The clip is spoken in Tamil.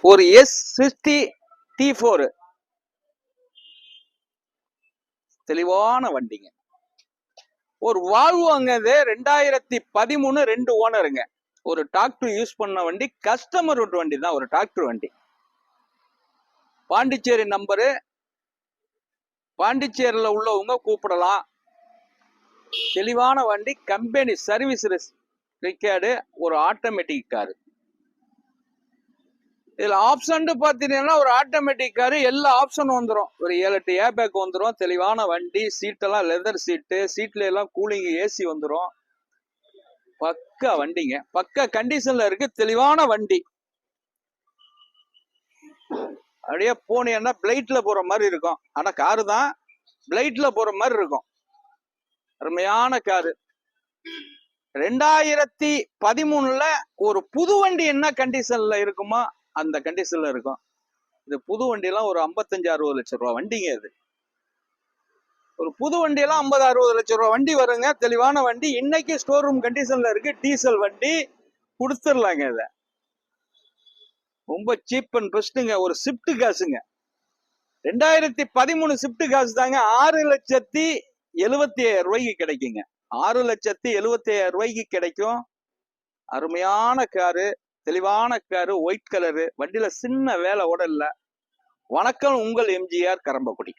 ஒரு S60 T4 தெளிவான வண்டிங்க. ஒரு வால்வோ அங்க 2013 2 ஓனருங்க. ஒரு டிராக்டர் யூஸ் பண்ண வண்டி, கஸ்டமர் வண்டி தான், ஒரு டிராக்டர் வண்டி. பாண்டிச்சேரி நம்பரு, பாண்டிச்சேரியில் உள்ளவங்க கூப்பிடலாம். தெளிவான வண்டி, கம்பெனி சர்வீஸ் ரெக்கார்டு, ஒரு ஆட்டோமேட்டிக் காரு. இதுல ஆப்ஷன் பாத்தீங்கன்னா ஒரு ஆட்டோமேட்டிக் காரு, எல்லா ஆப்ஷனும் வந்துடும். ஒரு 7-8 ஏர் பேக் வந்துடும். தெளிவான வண்டி, சீட்டெல்லாம் லெதர் சீட்டு, சீட்ல எல்லாம் கூலிங் ஏசி வந்துடும். பக்கா வண்டிங்க, பக்கா கண்டிஷன்ல இருக்கு. தெளிவான வண்டி. அப்படியே போனீங்கன்னா பிளைட்ல போற மாதிரி இருக்கும். ஆனா காரு தான், பிளைட்ல போற மாதிரி இருக்கும். அருமையான காரு. 2013 ஒரு புது வண்டி என்ன கண்டிஷன்ல இருக்குமோ அந்த கண்டிஷன்ல இருக்கும். இது புது வண்டியெல்லாம் ஒரு 55-60 லட்சம் ரூபாய் வண்டிங்க. இது ஒரு புது வண்டியெல்லாம் 50-60 லட்சம் ரூபாய் வண்டி வருங்க. தெளிவான வண்டி, இன்னைக்கு ஸ்டோர் ரூம் கண்டிஷன்ல இருக்கு. டீசல் வண்டி கொடுத்துடலாங்க. இத ரொம்ப சீப் அண்ட் பெஸ்ட்டுங்க. ஒரு ஷிப்ட் காசுங்க. 2013 ஷிப்ட் காசு தாங்க. 6,70,75,000 ரூபாய்க்கு கிடைக்குங்க. 6,70,75,000 ரூபாய்க்கு கிடைக்கும். அருமையான காரு, தெளிவான காரு, ஒயிட் கலரு. வண்டியில சின்ன வேலை கூட இல்ல. வணக்கம், உங்கள் எம்ஜிஆர் கரம்பக்குடி.